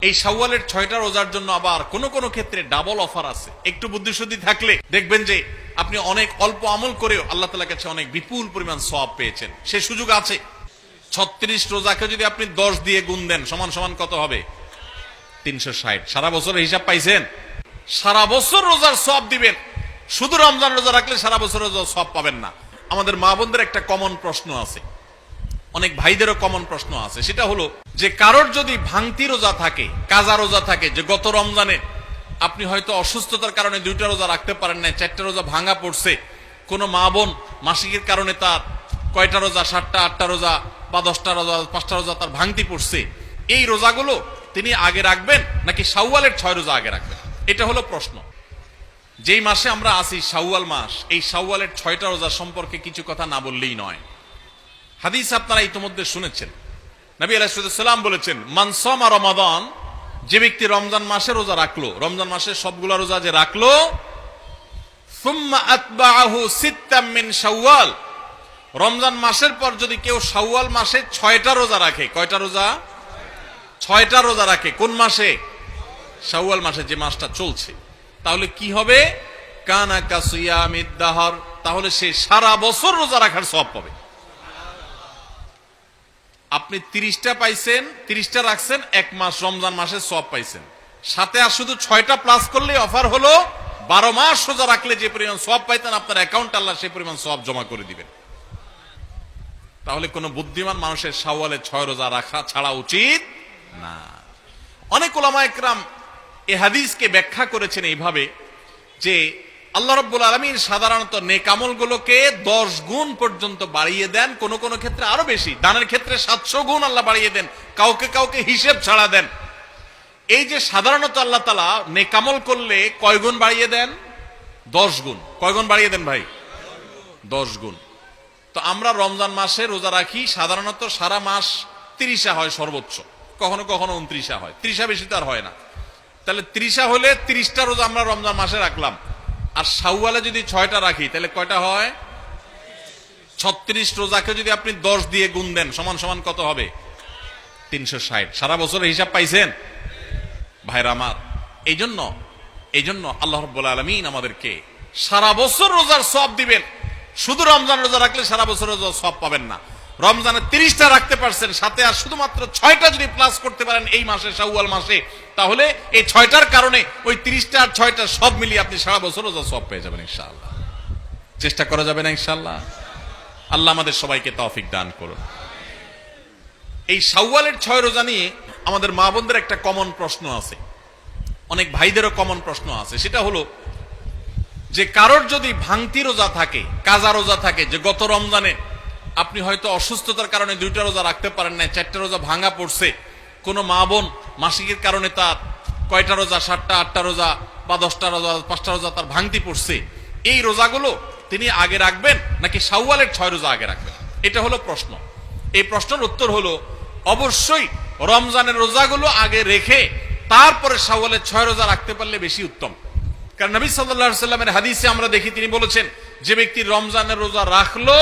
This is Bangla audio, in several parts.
এই শাওয়ালের 6টা রোজার জন্য আবার কোনো কোনো ক্ষেত্রে ডাবল অফার আছে। একটু বুদ্ধিশুদ্ধি থাকলে দেখবেন যে আপনি অনেক অল্প আমল করেও আল্লাহ তাআলার কাছে অনেক বিপুল পরিমাণ সওয়াব পেয়েছেন। সে সুযোগ আছে। 36 রোজাকে যদি আপনি 10 দিয়ে গুণ দেন সমান সমান কত হবে? 360। সারা বছরের হিসাব পাইছেন? সারা বছর রোজার সওয়াব দিবেন। শুধু রমজান রোজা রাখলে সারা বছর রোজার সওয়াব পাবেন না। আমাদের মা বোনদের একটা কমন প্রশ্ন আছে, অনেক ভাইদেরও কমন প্রশ্ন আছে, সেটা হলো যে কারোর যদি ভাঙতি রোজা থাকে, কাজা রোজা থাকে, যে গত রমজানে আপনি হয়তো অসুস্থতার কারণে 2টা রোজা রাখতে পারেন না, 4টা রোজা ভাঙা পড়ছে, কোনো মা বোন মাসিকের কারণে তার কয়টা রোজা, 7টা 8টা রোজা বা 10টা রোজা 5টা রোজা তার ভাঙতি পড়ছে, এই রোজাগুলো তিনি আগে রাখবেন নাকি শাওয়ালের 6 রোজা আগে রাখবেন? এটা হলো প্রশ্ন। যেই মাসে আমরা আছি শাওয়াল মাস, এই শাওয়ালের 6টা রোজা সম্পর্কে কিছু কথা না বললেই নয়। হাদিস আপনারা ইতিমধ্যে শুনেছেন। নবী আলাইহিস সালাম বলেছেন, মান সামা রমাদান, যে ব্যক্তি রমজান মাসে রোজা রাখলো, রমজান মাসের সবগুলা রোজা যে রাখলো, সুম্মা আতবাআহু সিত্তাম মিন শাওয়াল, রমজান মাসের পর যদি কেউ শাওয়াল মাসে 6টা রোজা রাখে, কয়টা রোজা? 6টা রোজা রাখে। কোন মাসে? শাওয়াল মাসে, যে মাসটা চলছে। তাহলে কি হবে? কানা কাসিয়ামিদ দাহর, তাহলে সে সারা বছর রোজা রাখার সওয়াব পাবে। আপনি 30টা পাইছেন, 30টা রাখছেন, 1 মাস রমজান মাসের সওয়াব পাইছেন। সাথে আর শুধু 6টা প্লাস করলে অফার হলো 12 মাস রোজা রাখলে যে পরিমাণ সওয়াব পাইতেন আপনার অ্যাকাউন্ট আল্লাহ সেই পরিমাণ সওয়াব জমা করে দিবেন। তাহলে কোন বুদ্ধিমান মানুষের শাওয়ালে 6 রোজা রাখা ছাড়া উচিত না। অনেক উলামা একরাম এই হাদিসকে ব্যাখ্যা করেছেন এইভাবে যে আল্লাহ রাব্বুল আলামিন সাধারণত নেক আমলগুলোকে 10 গুণ পর্যন্ত বাড়িয়ে দেন, কোন কোন ক্ষেত্রে আরো বেশি, দানের ক্ষেত্রে 700 গুণ আল্লাহ বাড়িয়ে দেন, কাউকে কাউকে হিসেব ছাড়া দেন। এই যে সাধারণত আল্লাহ তাআলা নেক আমল করলে কয় গুণ বাড়িয়ে দেন? 10 গুণ। কয় গুণ বাড়িয়ে দেন ভাই? 10 গুণ। তো আমরা রমজান মাসে রোজা রাখি, সাধারণত সারা মাস 30 হয় সর্বোচ্চ, কখনো কখনো 29 হয়, 30 বেশি তো আর হয় না। তাহলে 30 হলে 30টা রোজা আমরা রমজান মাসে রাখলাম, আর শাওয়ালে যদি 6টা রাখি তাহলে কয়টা হয়? 36 রোজাকে যদি আপনি 10 দিয়ে গুণ দেন সমান সমান কত হবে? 360। সারা বছরের হিসাব পাইছেন ভাইরা আমার? এই জন্য আল্লাহ রাব্বুল আলামিন আমাদেরকে সারা বছর রোজার সওয়াব দিবেন। শুধু রমজান রোজা রাখলে সারা বছর রোজার সওয়াব পাবেন না। রমজানে 30টা রাখতে পারছেন, সাথে আর শুধুমাত্র 6টা যদি প্লাস করতে পারেন এই মাসে, শাওয়াল মাসে, তাহলে এই 6টার কারণে ওই 30টা আর 6টা সব মিলিয়ে আপনি সারা বছর রোজার সওয়াব পেয়ে যাবেন ইনশাআল্লাহ। চেষ্টা করা যাবে না ইনশাআল্লাহ? আল্লাহ আমাদের সবাইকে তৌফিক দান করুন। এই শাওয়ালের 6 রোজা নিয়ে আমাদের মা বোনদের একটা কমন প্রশ্ন আছে, অনেক ভাইদেরও কমন প্রশ্ন আছে, সেটা হলো যে কারোর যদি ভাঙতি রোজা থাকে, কাজা রোজা থাকে, যে গত রমজানে আপনি হয়তো অসুস্থতার কারণে 2টা রোজা রাখতে পারেন না, 4টা রোজা ভাঙা পড়ছে, কোনো মা বোন মাসিকের কারণে তার কয়টা রোজা, 7টা 8টা রোজা বা 10টা রোজা 5টা রোজা তার ভাঙতি পড়ছে, এই রোজাগুলো তিনি আগে রাখবেন নাকি শাওয়ালের 6 রোজা আগে রাখবেন? এটা হলো প্রশ্ন। এই প্রশ্নের উত্তর হলো অবশ্যই রমজানের রোজাগুলো আগে রেখে তারপরে শাওয়ালের 6 রোজা রাখতে পারলে বেশি উত্তম। কারণ নবী সাল্লাল্লাহু আলাইহি সাল্লামের হাদিসে আমরা দেখি তিনি বলেছেন, যে ব্যক্তি রমজানের রোজা রাখলো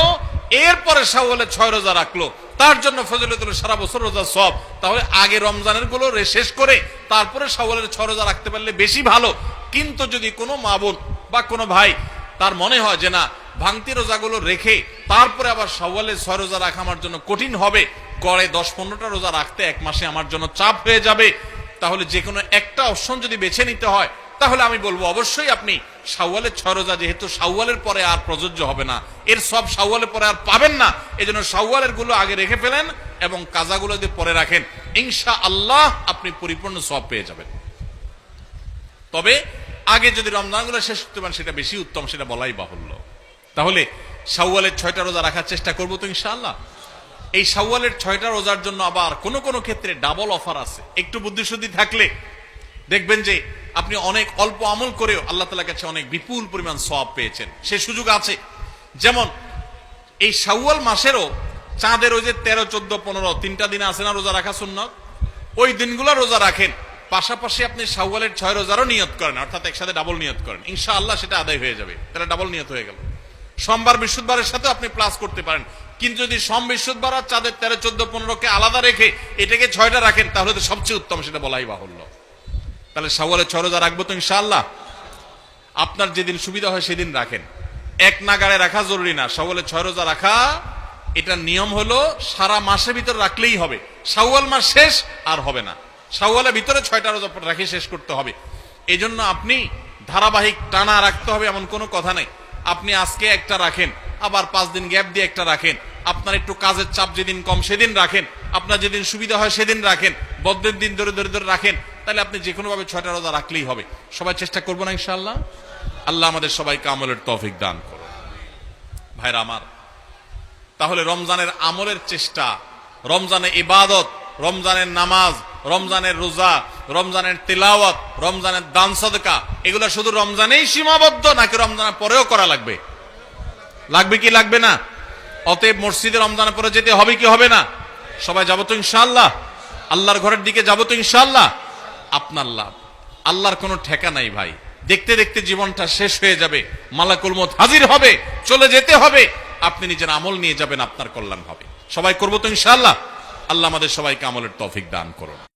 এরপরে শাওয়ালের 6 রোজা রাখলো, তার জন্য ফজিলত হলো সারা বছর রোজা সওয়াব। তাহলে আগে রমজানের গুলো শেষ করে তারপরে শাওয়ালের 6 রোজা রাখতে পারলে বেশি ভালো। কিন্তু যদি কোনো মা বোন বা কোনো ভাই তার মনে হয় যে না, ভাঙতি রোজাগুলো রেখে তারপরে আবার শাওয়ালের 6 রোজা রাখা আমার জন্য কঠিন হবে, গড়ে 10-15টা রোজা রাখতে 1 মাসে আমার জন্য চাপ হয়ে যাবে, তাহলে যে কোনো একটা অপশন যদি বেছে নিতে হয়, তাহলে আমি বলবো অবশ্যই আপনি শাওয়ালের 6 রোজা, যেহেতু শাওয়ালের পরে আর প্রযোজ্য হবে না, এর সব শাওয়ালের পরে আর পাবেন না, এজন্য শাওয়ালের গুলো আগে রেখে ফেলেন এবং কাজাগুলো যদি পরে রাখেন, ইনশাআল্লাহ আপনি পরিপূর্ণ সওয়াব পেয়ে যাবেন। তবে আগে যদি রমজানগুলো শেষ করতে পারেন সেটা বেশি উত্তম, সেটা বলাই বাহুল্য। তাহলে শাওয়ালের 6টা রোজা রাখার চেষ্টা করবো তো ইনশাআল্লাহ। এই শাওয়ালের 6টা রোজার জন্য আবার কোনো কোনো ক্ষেত্রে ডাবল অফার আছে। একটু বুদ্ধিশুদ্ধি থাকলে দেখবেন যে আপনি অনেক অল্প আমল করেও আল্লাহ তাআলার কাছে অনেক বিপুল পরিমাণ সওয়াব পেয়েছেন। সে সুযোগ আছে। যেমন এই শাওয়াল মাসেরও চাঁদের ওই যে 13, 14, 15 3টা দিন আছে না রোজা রাখা সুন্নাত, ওই দিনগুলো রোজা রাখেন, পাশাপাশি আপনি শাওয়ালের 6 রোজারও নিয়ত করেন, অর্থাৎ একসাথে ডাবল নিয়ত করেন, ইনশাআল্লাহ সেটা আদায় হয়ে যাবে। তাহলে ডাবল নিয়ত হয়ে গেল। সোমবার বৃহস্পতিবারের সাথে আপনি প্লাস করতে পারেন, কিন্তু যদি সোম বৃহস্পতিবার আর চাঁদের 13, 14, 15কে আলাদা রেখে এটাকে 6টা রাখেন তাহলে তো সবচেয়ে উত্তম, সেটা বলাই বাহুল্য। তাহলে শাওয়ালে 6 রোজা রাখবো তো ইনশাআল্লাহ। আপনার যেদিন সুবিধা হয় সেদিন রাখেন, এক নাগাড়ে রাখা জরুরি না। শাওয়ালে 6 রোজা রাখা এটার নিয়ম হলো সারা মাসের ভিতর রাখলেই হবে, শাওয়াল মাস শেষ আর হবে না, শাওয়ালের ভিতরে 6টা রোজা রাখে শেষ করতে হবে। এই জন্য আপনি ধারাবাহিক টানা রাখতে হবে এমন কোনো কথা নেই। আপনি আজকে একটা রাখেন, আবার 5 দিন গ্যাপ দিয়ে একটা রাখেন, আপনার একটু কাজের চাপ যেদিন কম সেদিন রাখেন, আপনার যেদিন সুবিধা হয় সেদিন রাখেন, বদ্ধের দিন ধরে ধরে ধরে রাখেন, তাহলে আপনি যে কোনো ভাবে 6টা রোজা রাখলেই হবে। সবাই চেষ্টা করবো না ইনশাআল্লাহ? আল্লাহ আমাদের সবাইকে আমলের তৌফিক দান করুন। ভাইরা আমার, তাহলে রমজানের আমলের চেষ্টা, রমজানের ইবাদত, রমজানের নামাজ, রমজানের রোজা, রমজানের তিলাওয়াত, রমজানের দান সদকা, এগুলো শুধু রমজানেই সীমাবদ্ধ নাকি রমজানের পরেও করা লাগবে? লাগবে কি লাগবে না? অতএব মসজিদে রমজানের পরে যেতে হবে কি হবে না? সবাই যাবো তো ইনশাআল্লাহ? আল্লাহর ঘরের দিকে যাবো তো ইনশাআল্লাহ? আপনার লাভ, আল্লাহর কোনো ঠেকা নাই ভাই। দেখতে দেখতে জীবনটা শেষ হয়ে যাবে, মালাকুল মউত হাজির হবে, চলে যেতে হবে, আপনি নিজের আমল নিয়ে যাবেন, আপনার কল্যাণ হবে। সবাই করবো তো ইনশাআল্লাহ? আল্লাহ আমাদের সবাইকে আমলের তৌফিক দান করুন।